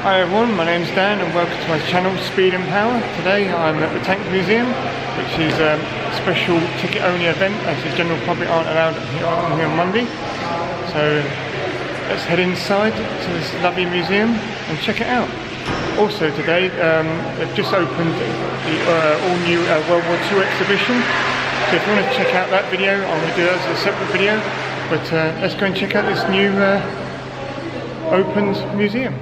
Hi everyone, my name's Dan and welcome to my channel Speed and Power. Today I'm at the Tank Museum, which is a special ticket only event as the general public aren't allowed here on Monday. So let's head inside to this lovely museum and check it out. Also today they've just opened the all new World War II exhibition. So if you want to check out that video, I'm going to do that as a separate video. But let's go and check out this new opened museum.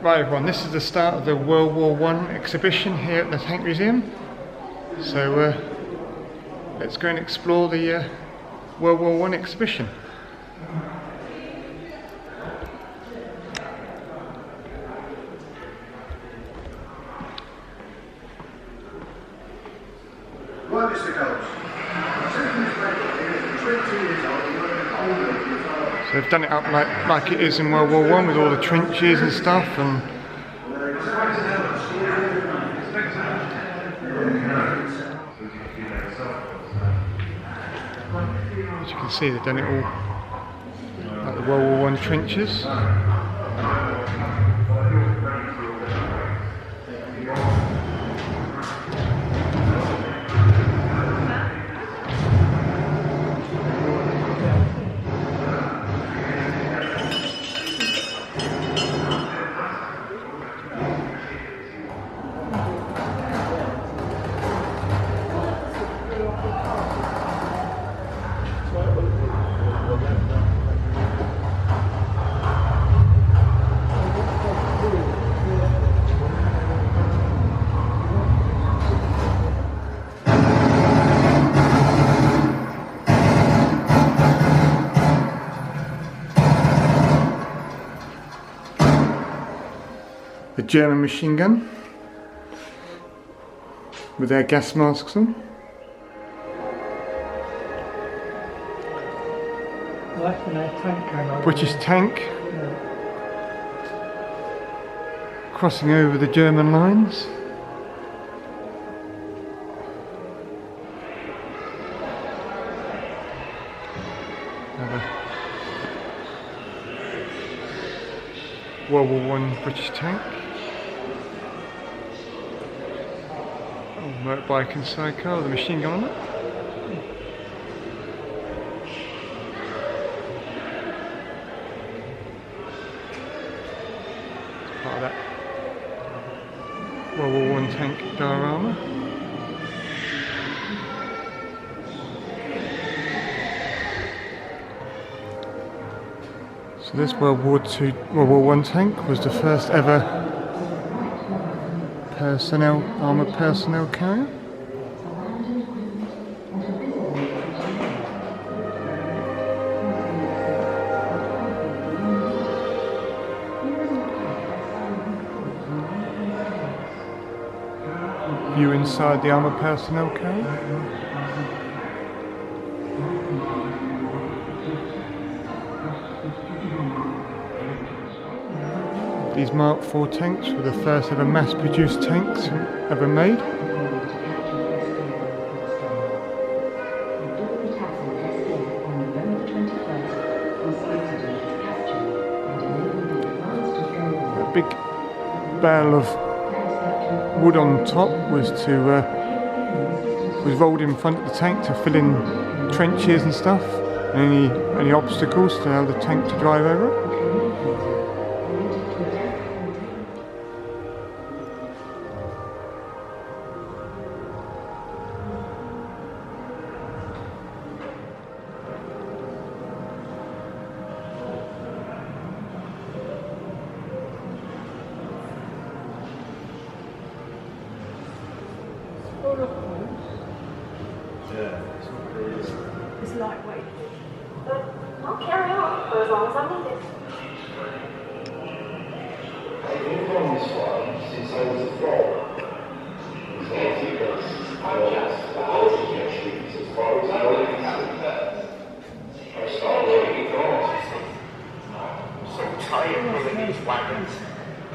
Right everyone, this is the start of the World War I exhibition here at the Tank Museum. So let's go and explore the World War I exhibition. Right, Mr. Coach. So they've done it up like it is in World War I with all the trenches and stuff, and as you can see they've done it all like the World War I trenches. The German machine gun with their gas masks on. British tank crossing over the German lines. Another World War I British tank. Motorbike and sidecar with a machine gun on it. It's part of that World War I tank diorama. So this World War I tank was the first ever armoured personnel carrier. View inside the armoured personnel carrier. These Mark IV tanks were the first ever mass-produced tanks ever made. A big bale of wood on top was rolled in front of the tank to fill in trenches and stuff, and any obstacles to allow the tank to drive over it. It's lightweight. But I'll carry on for as long as I need it. I've been on this one since I was a frog. Because I was actually as far as I was concerned. I started working at I'm so tired of moving these wagons.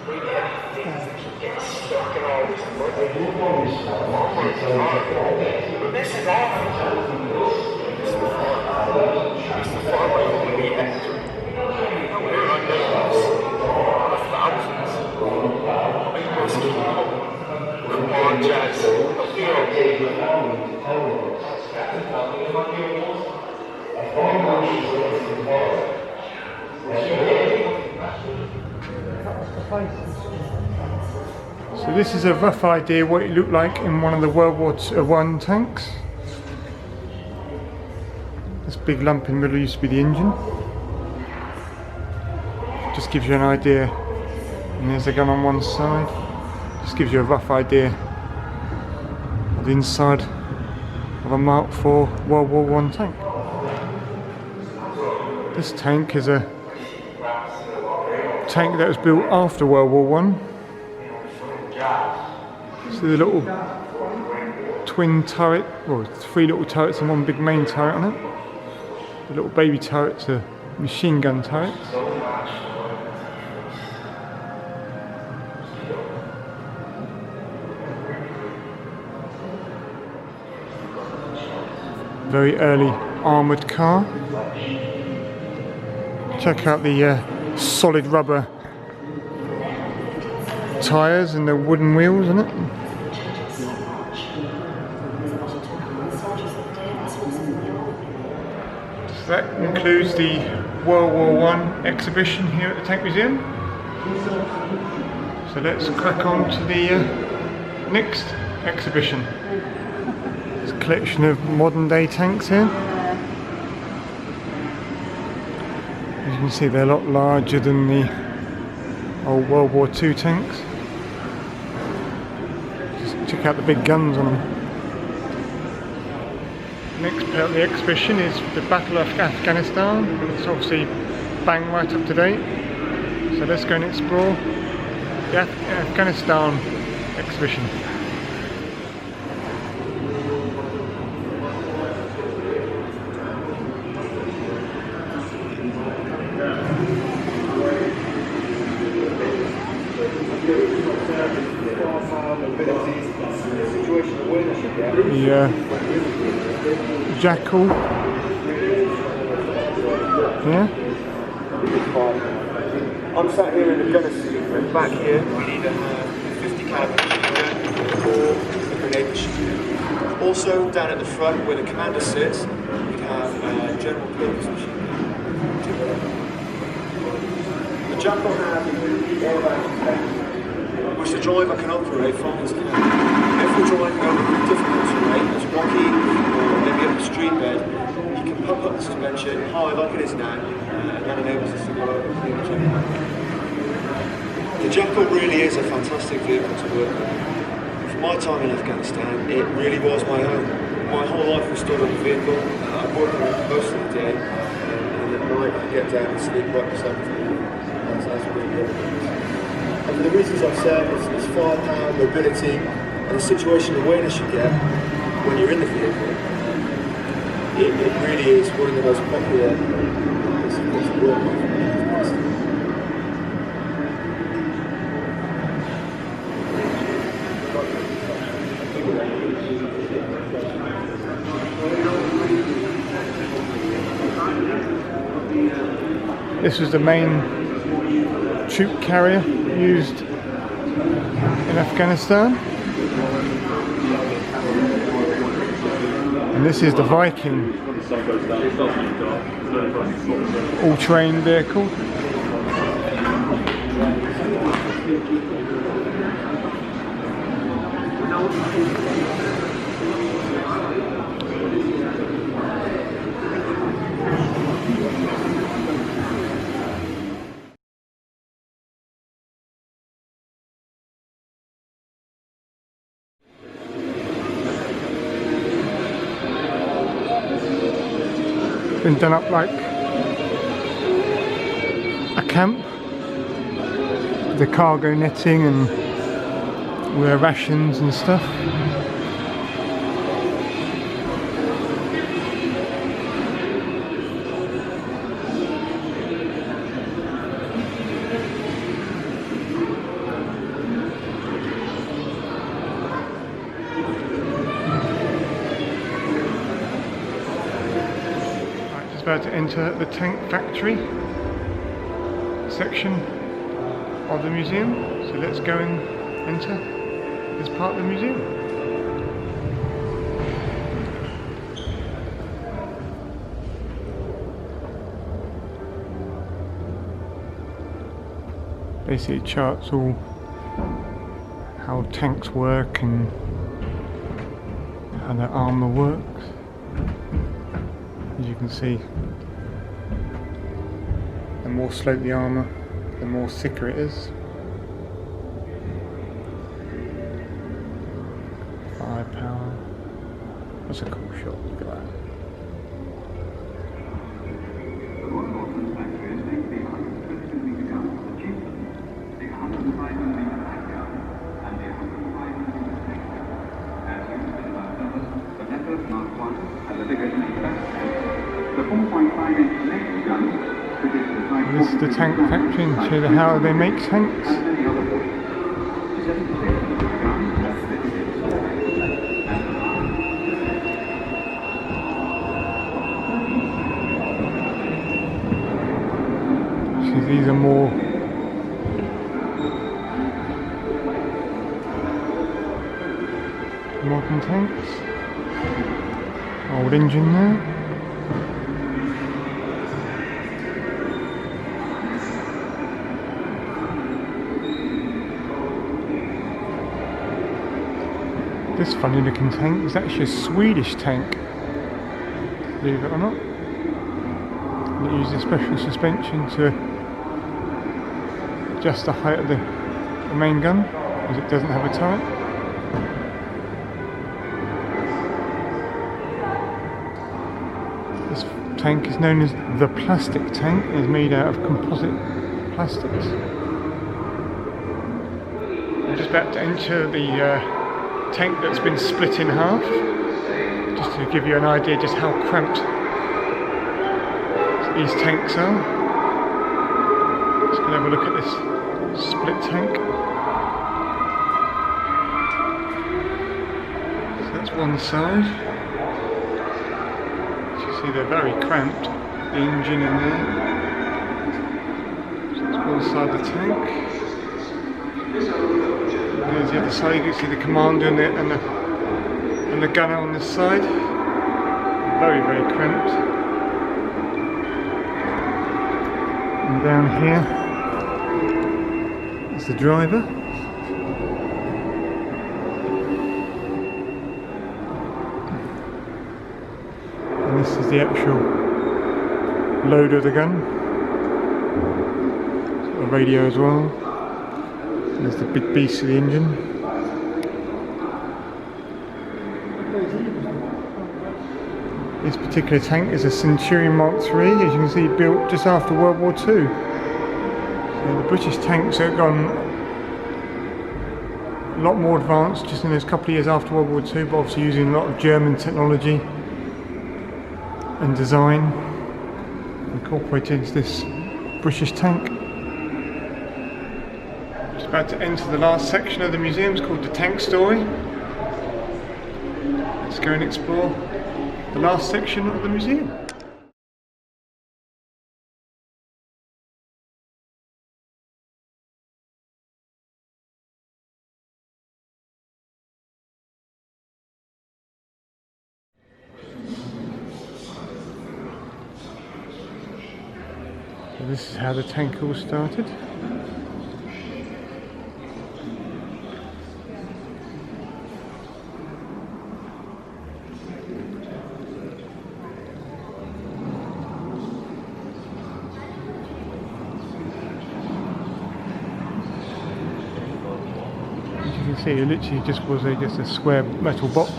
Really heavy things that keep getting stuck in all this mud. I've been on this one since I was a frog. But this is awful. It's the far away from the end. We're on this. 1,000 So this is a rough idea what it looked like in one of the World War I tanks. This big lump in the middle used to be the engine. Just gives you an idea. And there's a gun on one side. Just gives you a rough idea of the inside of a Mark IV World War I tank. This tank is a tank that was built after World War I. So the little twin turret, or 3 little turrets and 1 big main turret on it. The little baby turret's a machine gun turret. Very early armoured car. Check out the solid rubber tyres and the wooden wheels on it. So that includes the World War I exhibition here at the Tank Museum. So let's crack on to the next exhibition. It's a collection of modern day tanks here. As you can see, they're a lot larger than the old World War II tanks. Just check out the big guns on them. Next part of the exhibition is the Battle of Afghanistan. It's obviously bang right up to date. So let's go and explore the Afghanistan exhibition. The Jackal. Yeah. I'm sat here in the gunner seat, and back here we need a 50 caliber or a grenade machine. Also down at the front where the commander sits, we have general purpose machine gun. The Jackal has all of our which the driver can operate from his cabin. If we're driving over difficult terrain, that's rocky, or maybe up a street bed, you can pump up the suspension high like it is now, and that enables us to go over pretty much anywhere. The Jackal really is a fantastic vehicle to work with. For my time in Afghanistan, it really was my home. My whole life was stored on the vehicle. I work on it most of the day, and at night I get down and sleep right beside the vehicle. That's really good. And for the reasons I've said, it's firepower, mobility, and the situation awareness you get when you're in the vehicle. It really is one of the most popular pieces of work. This was the main troop carrier used in Afghanistan. And this is the Viking all-terrain vehicle. Been done up like a camp, the cargo netting and all their rations and stuff. About to enter the tank factory section of the museum, so let's go and enter this part of the museum. Basically it charts all how tanks work and how their armour works. As you can see, the more sloped the armour, the more thicker it is. Firepower. That's a cool shot, look at that. This is the tank factory and show you how they make tanks. So these are more modern tanks. Old engine there. This funny looking tank is actually a Swedish tank, believe it or not. And it uses a special suspension to adjust the height of the main gun, as it doesn't have a turret. This tank is known as the plastic tank and is made out of composite plastics. I'm just about to enter the tank that's been split in half, just to give you an idea just how cramped these tanks are. Just gonna have a look at this split tank. So that's one side. As you see, they're very cramped. The engine in there. So that's one side of the tank. There's the other side. You can see the commander and the gunner on this side. Very, very cramped. And down here is the driver. And this is the actual load of the gun. A radio as well. There's the big beast of the engine. This particular tank is a Centurion Mark III, as you can see, built just after World War II. So the British tanks have gone a lot more advanced just in those couple of years after World War II, but obviously using a lot of German technology and design incorporated into this British tank. About to enter the last section of the museum. It's called the Tank Story. Let's go and explore the last section of the museum. So this is how the tank all started. You can see it literally just was just a square metal box,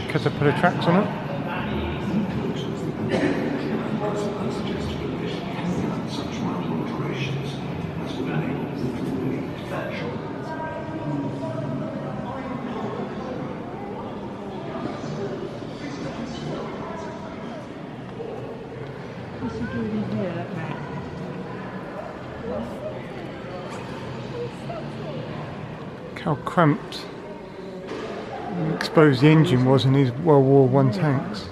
caterpillar tracks on it. What's he doing in here, that man? Look how cramped and exposed the engine was in these World War I tanks.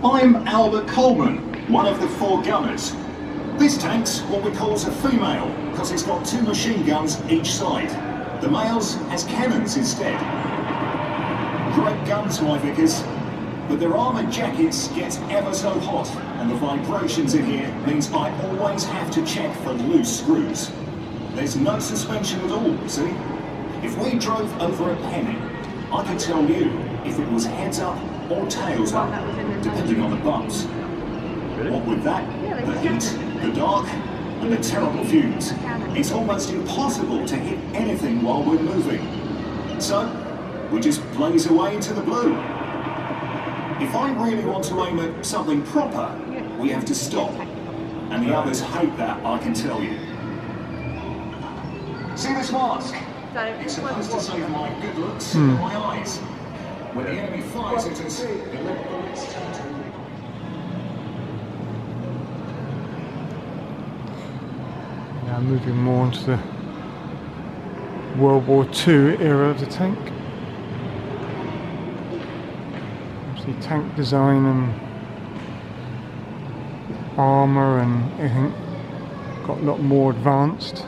I'm Albert Coleman, one of the 4 gunners. This tank's what we call a female, because it's got 2 machine guns each side. The males has cannons instead. Great guns, my Vickers, but their armoured jackets get ever so hot, and the vibrations in here means I always have to check for loose screws. There's no suspension at all, see? If we drove over a penny, I could tell you if it was heads up or tails up, depending on the bumps. What with that, the heat, the dark, and the terrible fumes, it's almost impossible to hit anything while we're moving. So, we just blaze away into the blue. If I really want to aim at something proper, we have to stop. And the others hate that, I can tell you. See this mask? It's supposed to save my good looks and my eyes. When the enemy fires at us, the red bullets turn to me. Now moving more into the World War II era of the tank. Obviously tank design and armour and everything got a lot more advanced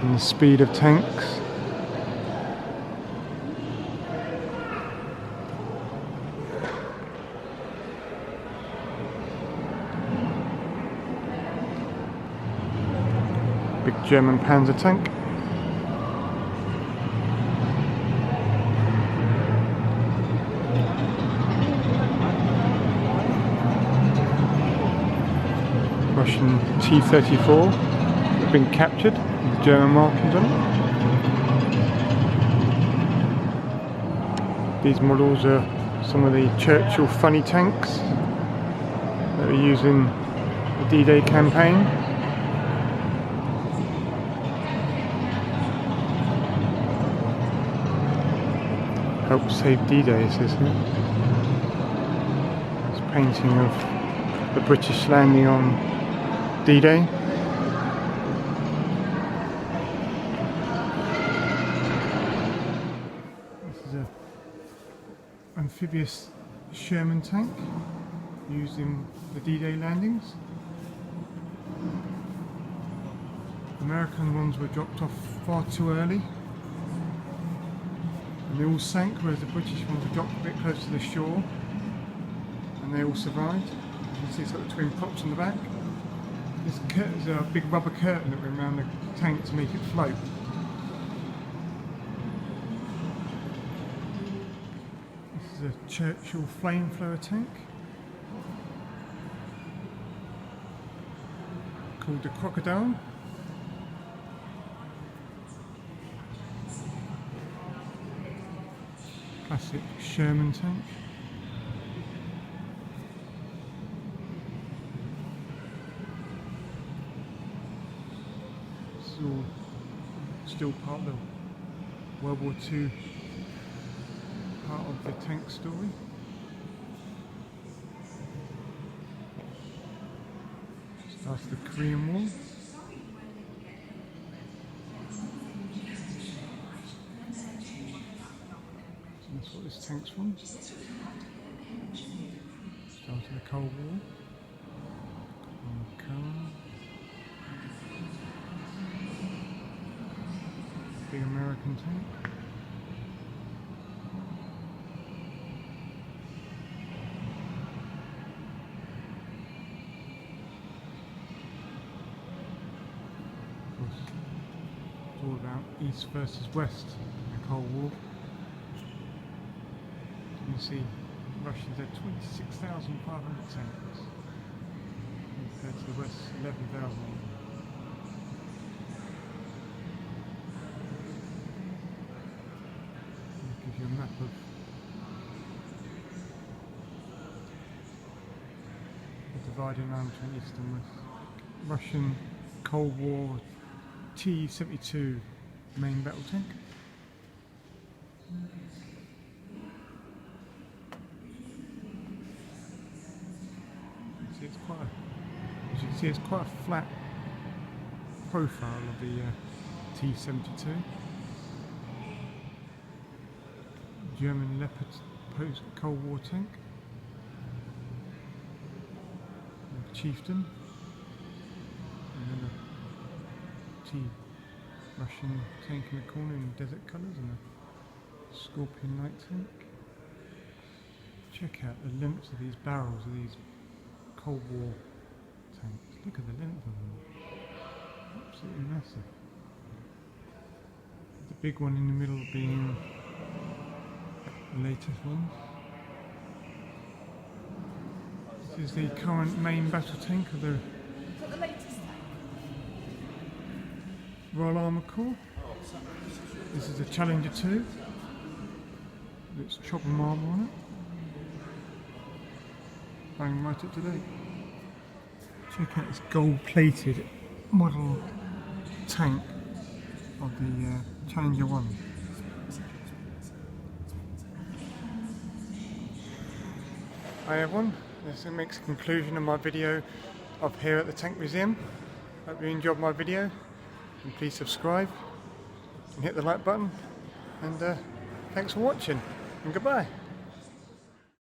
in the speed of tanks. Big German Panzer tank. Russian T-34 have been captured with German markings on it. These models are some of the Churchill funny tanks that were used in the D-Day campaign. Help save D-Day, isn't it? It's a painting of the British landing on D-Day. This is an amphibious Sherman tank used in the D-Day landings. American ones were dropped off far too early. And they all sank, whereas the British ones were dropped a bit close to the shore, and they all survived. You can see it's got the twin props on the back. This is a big rubber curtain that went around the tank to make it float. This is a Churchill flamethrower tank called the Crocodile. Classic Sherman tank. This is all still part of the World War II part of the tank story. Starts the Korean War. That's what this tank's from. Started the Cold War. Big American tank. Of course, it's all about East versus West in the Cold War. You can see Russians had 26,500 tanks compared to the West's 11,000. I'll give you a map of the dividing line between East and West. Russian Cold War T-72 main battle tank. It's quite a, as you can see, it's quite a flat profile of the T-72. German Leopard post-Cold War tank. Chieftain. And then a Russian tank in the corner in desert colours and a Scorpion light tank. Check out the lengths of these barrels of these Cold War tanks. Look at the length of them. Absolutely massive. The big one in the middle being the latest one. This is the current main battle tank of the Royal Armour Corps. This is the Challenger 2. It's chopper marble on it. Bang right up to date. Check out this gold-plated model tank of the Challenger 1. Hi everyone, this makes a conclusion of my video of here at the Tank Museum. Hope you enjoyed my video, and please subscribe and hit the like button, and thanks for watching and goodbye.